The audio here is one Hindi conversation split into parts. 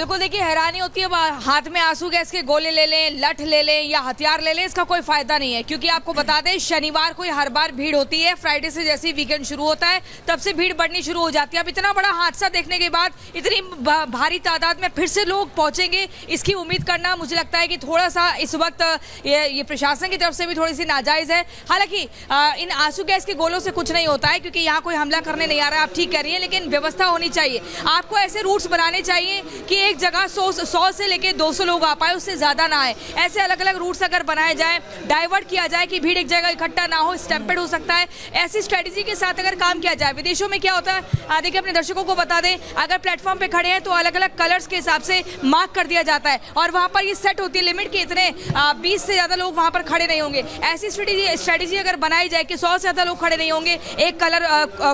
बिल्कुल, देखिए हैरानी होती है, हाथ में आंसू गैस के गोले ले लें, लठ ले लें या हथियार ले लें, इसका कोई फायदा नहीं है। क्योंकि आपको बता दें, शनिवार को हर बार भीड़ होती है। फ्राइडे से जैसे ही वीकेंड शुरू होता है तब से भीड़ बढ़नी शुरू हो जाती है। अब इतना बड़ा हादसा देखने के बाद इतनी भारी तादाद में फिर से लोग पहुंचेंगे, इसकी उम्मीद करना मुझे लगता है कि थोड़ा सा इस वक्त ये प्रशासन की तरफ से भी थोड़ी सी नाजायज है। हालांकि इन आंसू गैस के गोलों से कुछ नहीं होता है, क्योंकि यहाँ कोई हमला करने नहीं आ रहा है। आप ठीक कह रही है, लेकिन व्यवस्था होनी चाहिए। आपको ऐसे रूट्स बनाने चाहिए कि एक जगह 100 से लेके 200 लोग आ पाए, उससे ज्यादा ना आए। ऐसे अलग अलग रूट्स अगर बनाए जाए, डाइवर्ट किया जाए कि भीड़ एक जगह इकट्ठा ना हो, स्टैम्पेड हो सकता है। ऐसी स्ट्रेटेजी के साथ अगर काम किया जाए। विदेशों में क्या होता है, देखिए अपने दर्शकों को बता दें, अगर प्लेटफॉर्म पे खड़े हैं तो अलग अलग कलर्स के हिसाब से मार्क कर दिया जाता है और वहां पर ये सेट होती है लिमिट कि इतने 20 से ज्यादा लोग वहां पर खड़े नहीं होंगे। ऐसी स्ट्रेटेजी अगर बनाई जाए कि 100 से ज्यादा लोग खड़े नहीं होंगे एक कलर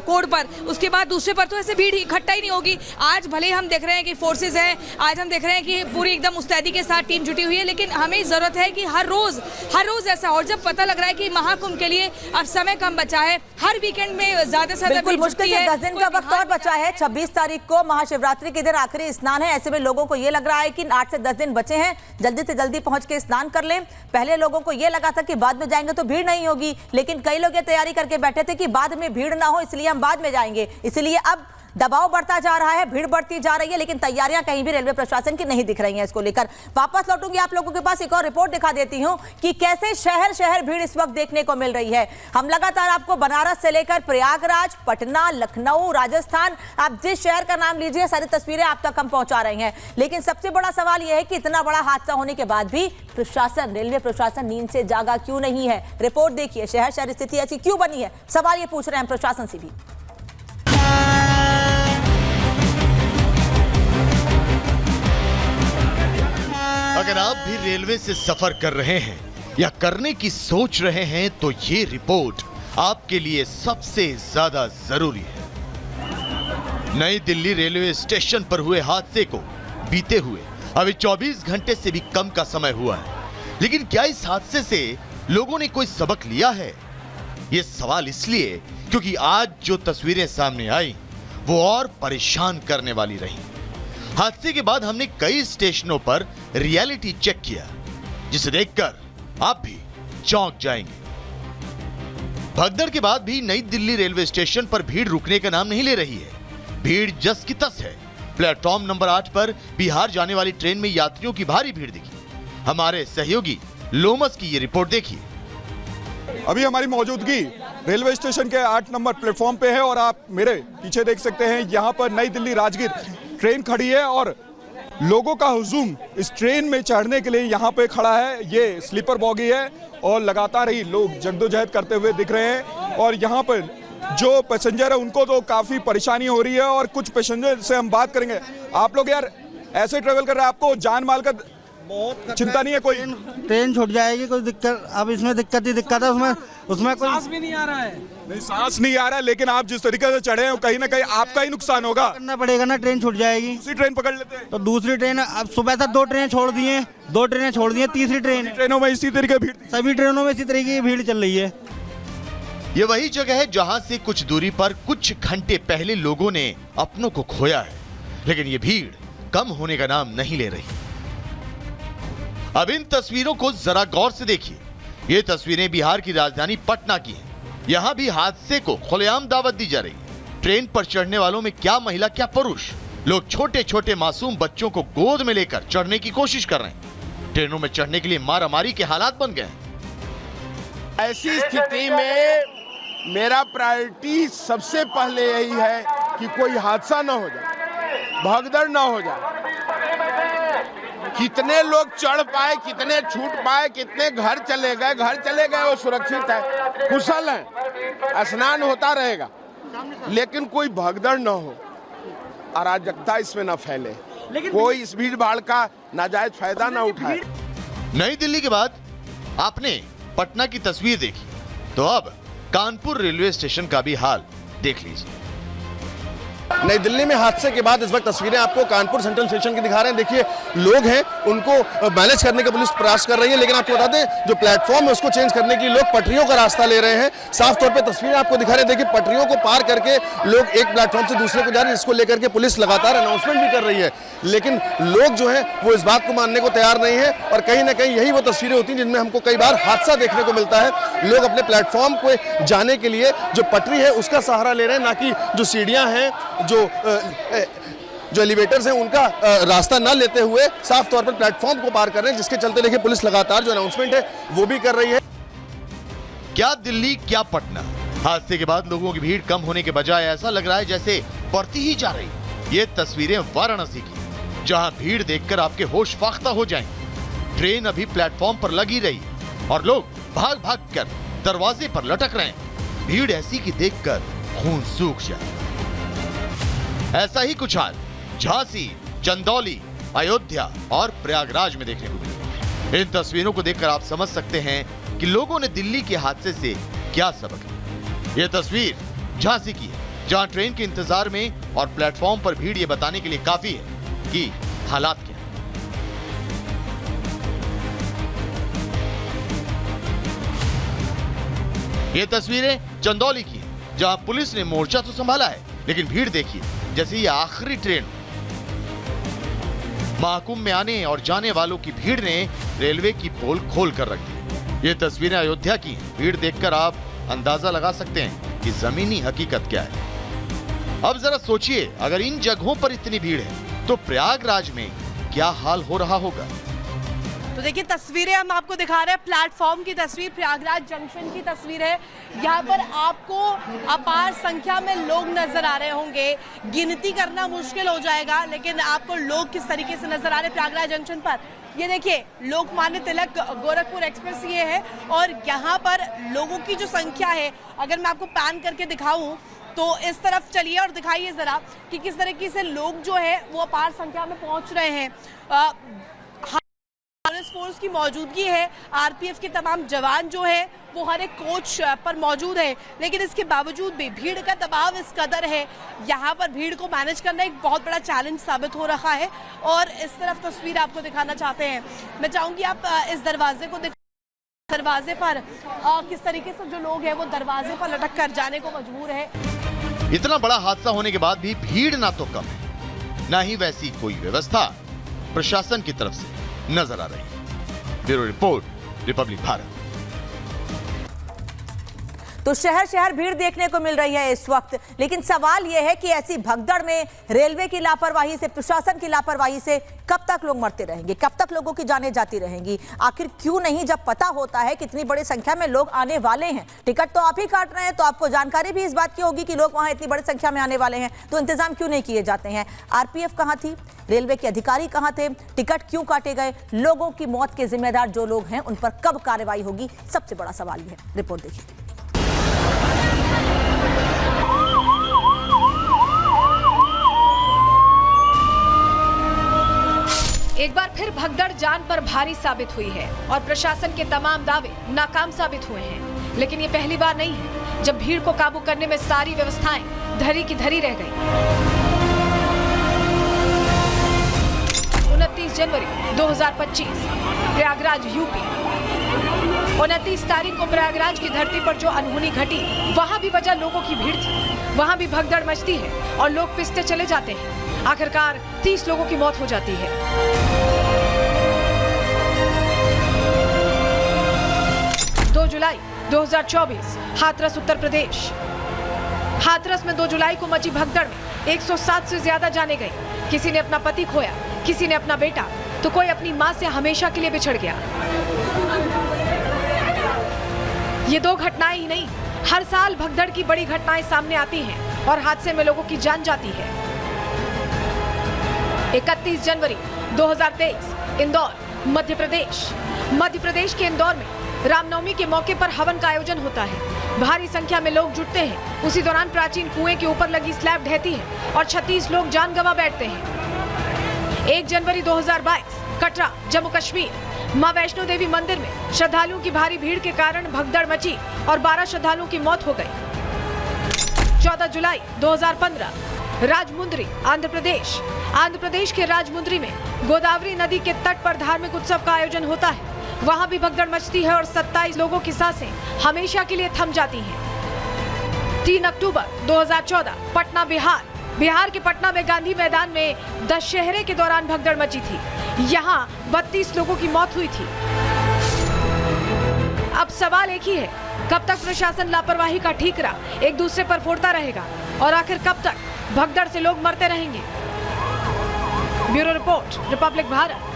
कोड पर, उसके बाद दूसरे पर, तो ऐसे भीड़ इकट्ठा ही नहीं होगी। आज भले हम देख रहे हैं कि फोर्सेज हैं, आज हम देख रहे हैं कि पूरी एकदम मुस्तैदी के साथ टीम जुटी हुई है, लेकिन हमें जरूरत है कि हर रोज ऐसा। और जब पता लग रहा है कि महाकुंभ के लिए अब समय कम बचा है, हर वीकेंड में ज्यादा से ज्यादा मुश्किल से 10 दिन का वक्त और बचा है। 26 तारीख को महाशिवरात्रि के दिन आखिरी स्नान है। ऐसे में लोगों को ये लग रहा है कि 8 से 10 दिन बचे हैं, जल्दी से जल्दी पहुंच के स्नान कर लें। पहले लोगों को ये लगा था कि बाद में जाएंगे तो भीड़ नहीं होगी, लेकिन कई लोग ये तैयारी करके बैठे थे कि बाद में भीड़ ना हो, इसलिए हम बाद में जाएंगे। इसलिए अब दबाव बढ़ता जा रहा है, भीड़ बढ़ती जा रही है, लेकिन तैयारियां कहीं भी रेलवे प्रशासन की नहीं दिख रही हैं। इसको लेकर वापस लौटूंगी आप लोगों के पास, एक और रिपोर्ट दिखा देती हूं कि कैसे शहर शहर भीड़ इस वक्त देखने को मिल रही है। हम लगातार आपको बनारस से लेकर प्रयागराज, पटना, लखनऊ, राजस्थान, आप जिस शहर का नाम लीजिए, सारी तस्वीरें आप तक हम पहुंचा रहे हैं। लेकिन सबसे बड़ा सवाल यह है कि इतना बड़ा हादसा होने के बाद भी प्रशासन, रेलवे प्रशासन नींद से जागा क्यों नहीं है। रिपोर्ट देखिए, शहर शहर स्थिति ऐसी क्यों बनी है, सवाल ये पूछ रहे हैं प्रशासन से भी। अगर आप भी रेलवे से सफर कर रहे हैं या करने की सोच रहे हैं तो ये रिपोर्ट आपके लिए सबसे ज्यादा जरूरी है। नई दिल्ली रेलवे स्टेशन पर हुए हादसे को बीते हुए अभी 24 घंटे से भी कम का समय हुआ है, लेकिन क्या इस हादसे से लोगों ने कोई सबक लिया है? ये सवाल इसलिए क्योंकि आज जो तस्वीरें सामने आई वो और परेशान करने वाली रही। हादसे के बाद हमने कई स्टेशनों पर रियलिटी चेक किया, जिसे देखकर आप भी चौंक जाएंगे। भगदड़ के बाद भी नई दिल्ली रेलवे स्टेशन पर भीड़ रुकने का नाम नहीं ले रही है। भीड़ जस की तस है। प्लेटफॉर्म नंबर 8 पर बिहार जाने वाली ट्रेन में यात्रियों की भारी भीड़ दिखी। हमारे सहयोगी लोमस की ये रिपोर्ट देखिए। अभी हमारी मौजूदगी रेलवे स्टेशन के 8 नंबर प्लेटफॉर्म पे है और आप मेरे पीछे देख सकते हैं, यहाँ पर नई दिल्ली राजगीर ट्रेन खड़ी है और लोगों का हुजूम इस ट्रेन में चढ़ने के लिए यहाँ पे खड़ा है। ये स्लीपर बॉगी है और लगातार ही लोग जद्दोजहद करते हुए दिख रहे हैं और यहाँ पर जो पैसेंजर है उनको तो काफ़ी परेशानी हो रही है और कुछ पैसेंजर से हम बात करेंगे। आप लोग यार ऐसे ट्रेवल कर रहे हैं, आपको जान माल का बहुत चिंता नहीं है? कोई ट्रेन छूट जाएगी, कोई दिक्कत, अब इसमें दिक्कत है, उसमें कोई सांस भी नहीं आ रहा है। नहीं, सांस नहीं आ रहा है, लेकिन आप जिस तरीके से चढ़े हैं कहीं ना कहीं आपका ही नुकसान होगा। करना पड़ेगा ना, ट्रेन छूट जाएगी। दूसरी ट्रेन पकड़ लेते हैं। तो दूसरी ट्रेन, अब सुबह से 2 ट्रेनें छोड़ दिए, तीसरी ट्रेनों में इसी तरीके भीड़, सभी ट्रेनों में इसी तरीके की भीड़ चल रही है। ये वही जगह है जहां से कुछ दूरी पर कुछ घंटे पहले लोगों ने अपनों को खोया है, लेकिन ये भीड़ कम होने का नाम नहीं ले रही। अब इन तस्वीरों को जरा गौर से देखिए। ये तस्वीरें बिहार की राजधानी पटना की हैं। यहाँ भी हादसे को खुलेआम दावत दी जा रही है। ट्रेन पर चढ़ने वालों में क्या महिला क्या पुरुष, लोग छोटे छोटे मासूम बच्चों को गोद में लेकर चढ़ने की कोशिश कर रहे हैं। ट्रेनों में चढ़ने के लिए मारामारी के हालात बन गए हैं। ऐसी स्थिति में मेरा प्रायोरिटी सबसे पहले यही है कि कोई हादसा ना हो जाए, भगदड़ ना हो जाए। कितने लोग चढ़ पाए, कितने छूट पाए, कितने घर चले गए वो सुरक्षित है, कुशल है, स्नान होता रहेगा, लेकिन कोई भगदड़ न हो, अराजकता इसमें न फैले, कोई इस भीड़ भाड़ का नाजायज फायदा न उठाए। नई दिल्ली के बाद आपने पटना की तस्वीर देखी, तो अब कानपुर रेलवे स्टेशन का भी हाल देख लीजिए। नई दिल्ली में हादसे के बाद इस वक्त तस्वीरें आपको कानपुर सेंट्रल स्टेशन की दिखा रहे हैं। देखिए लोग हैं, उनको मैनेज करने का पुलिस प्रयास कर रही है, लेकिन आपको बता दें जो प्लेटफॉर्म है उसको चेंज करने के लिए लोग पटरियों का रास्ता ले रहे हैं। साफ तौर पे तस्वीरें आपको दिखा रहे हैं। देखिए पटरियों को पार करके लोग एक प्लेटफॉर्म से दूसरे को जा रहे हैं, जिसको लेकर के पुलिस लगातार अनाउंसमेंट भी कर रही है, लेकिन लोग जो है वो इस बात को मानने को तैयार नहीं है। और कहीं ना कहीं यही वो तस्वीरें होती हैं जिनमें हमको कई बार हादसा देखने को मिलता है। लोग अपने प्लेटफॉर्म को जाने के लिए जो पटरी है उसका सहारा ले रहे हैं, ना कि जो सीढ़ियां हैं, जो एलिवेटर्स हैं उनका रास्ता ना लेते हुए साफ तौर पर प्लेटफॉर्म को पार कर रहे हैं, जिसके चलते देखिए पुलिस लगातार जो अनाउंसमेंट है वो भी कर रही है। क्या दिल्ली क्या पटना, हादसे के बाद लोगों की भीड़ कम होने के बजाय ऐसा लग रहा है जैसे बढ़ती ही जा रही। ये तस्वीरें वाराणसी की, जहां भीड़ देखकर आपके होश फाख्ता हो जाएंगे। ट्रेन अभी प्लेटफॉर्म पर लगी रही और लोग भाग भाग कर दरवाजे पर लटक रहे हैं। भीड़ ऐसी की देखकर खून सूख जाए। ऐसा ही कुछ हाल झांसी, चंदौली, अयोध्या और प्रयागराज में देखने को मिला। इन तस्वीरों को देखकर आप समझ सकते हैं कि लोगों ने दिल्ली के हादसे से क्या सबक लिया। यह तस्वीर झांसी की है, जहां ट्रेन के इंतजार में और प्लेटफॉर्म पर भीड़ ये बताने के लिए काफी है कि हालात क्या हैं। ये तस्वीरें चंदौली की है, जहां पुलिस ने मोर्चा तो संभाला है, लेकिन भीड़ देखिए जैसे ये आखिरी ट्रेन। महाकुंभ में आने और जाने वालों की भीड़ ने रेलवे की पोल खोल कर रख दी। ये तस्वीरें अयोध्या की हैं। भीड़ देखकर आप अंदाजा लगा सकते हैं कि जमीनी हकीकत क्या है। अब जरा सोचिए, अगर इन जगहों पर इतनी भीड़ है तो प्रयागराज में क्या हाल हो रहा होगा। तो देखिए तस्वीरें हम आपको दिखा रहे हैं, प्लेटफॉर्म की तस्वीर, प्रयागराज जंक्शन की तस्वीर है। यहाँ पर आपको अपार संख्या में लोग नजर आ रहे होंगे, गिनती करना मुश्किल हो जाएगा, लेकिन आपको लोग किस तरीके से नजर आ रहे हैं प्रयागराज जंक्शन पर। ये देखिए लोकमान्य तिलक गोरखपुर एक्सप्रेस ये है, और यहाँ पर लोगों की जो संख्या है, अगर मैं आपको पैन करके दिखाऊं तो इस तरफ चलिए और दिखाइए जरा कि किस तरीके से लोग जो है वो अपार संख्या में पहुंच रहे हैं। पुलिस फोर्स की मौजूदगी है, आरपीएफ के तमाम जवान जो है वो हर एक कोच पर मौजूद है, लेकिन इसके बावजूद भी भीड़ का दबाव इस कदर है, यहाँ पर भीड़ को मैनेज करना एक बहुत बड़ा चैलेंज साबित हो रहा है। और इस तरफ तस्वीर आपको दिखाना चाहते हैं, मैं चाहूंगी आप इस दरवाजे को दरवाजे पर किस तरीके से जो लोग हैं वो दरवाजे पर लटक कर जाने को मजबूर है। इतना बड़ा हादसा होने के बाद भी भीड़ ना तो कम है, ना ही वैसी कोई व्यवस्था प्रशासन की तरफ से नजर आ रही है। Bureau report, Republic Bharat. तो शहर शहर भीड़ देखने को मिल रही है इस वक्त, लेकिन सवाल यह है कि ऐसी भगदड़ में रेलवे की लापरवाही से, प्रशासन की लापरवाही से कब तक लोग मरते रहेंगे, कब तक लोगों की जानें जाती रहेंगी। आखिर क्यों नहीं, जब पता होता है कितनी बड़ी संख्या में लोग आने वाले हैं, टिकट तो आप ही काट रहे हैं, तो आपको जानकारी भी इस बात की होगी कि लोग वहां इतनी बड़ी संख्या में आने वाले हैं, तो इंतजाम क्यों नहीं किए जाते हैं। आरपीएफ कहां थी, रेलवे के अधिकारी कहां थे, टिकट क्यों काटे गए, लोगों की मौत के जिम्मेदार जो लोग हैं उन पर कब कार्रवाई होगी, सबसे बड़ा सवाल यह है। रिपोर्ट देखिए। एक बार फिर भगदड़ जान पर भारी साबित हुई है और प्रशासन के तमाम दावे नाकाम साबित हुए हैं। लेकिन ये पहली बार नहीं है जब भीड़ को काबू करने में सारी व्यवस्थाएं धरी की धरी रह गई। 29 जनवरी 2025 प्रयागराज यूपी। 29 तारीख को प्रयागराज की धरती पर जो अनहोनी घटी, वहाँ भी वजह लोगों की भीड़ थी। वहाँ भी भगदड़ मचती है और लोग पिसते चले जाते हैं। आखिरकार 30 लोगों की मौत हो जाती है। 2 जुलाई 2024 हाथरस उत्तर प्रदेश। हाथरस में 2 जुलाई को मची भगदड़ में 107 से ज्यादा जाने गई। किसी ने अपना पति खोया, किसी ने अपना बेटा, तो कोई अपनी मां से हमेशा के लिए बिछड़ गया। ये 2 घटनाएं ही नहीं, हर साल भगदड़ की बड़ी घटनाएं सामने आती हैं और हादसे में लोगों की जान जाती है। 31 जनवरी 2023 इंदौर, मध्य प्रदेश। मध्य प्रदेश के इंदौर में रामनवमी के मौके पर हवन का आयोजन होता है। भारी संख्या में लोग जुटते हैं। उसी दौरान प्राचीन कुएं के ऊपर लगी स्लैब ढहती है और 36 लोग जान गंवा बैठते हैं। 1 जनवरी 2022 कटरा, जम्मू कश्मीर। मां वैष्णो देवी मंदिर में श्रद्धालुओं की भारी भीड़ के कारण भगदड़ मची और 12 श्रद्धालुओं की मौत हो गई। 14 जुलाई 2015 राजमुंद्री, आंध्र प्रदेश। आंध्र प्रदेश के राजमुंद्री में गोदावरी नदी के तट पर धार्मिक उत्सव का आयोजन होता है। वहां भी भगदड़ मचती है और 27 लोगों की सांसें हमेशा के लिए थम जाती हैं। 3 अक्टूबर 2014, पटना, बिहार। बिहार के पटना में गांधी मैदान में दशहरे के दौरान भगदड़ मची थी। यहाँ 32 लोगों की मौत हुई थी। अब सवाल एक ही है, कब तक प्रशासन लापरवाही का ठीकरा एक दूसरे पर फोड़ता रहेगा और आखिर कब तक भगदड़ से लोग मरते रहेंगे। Bureau report, Republic Bharat.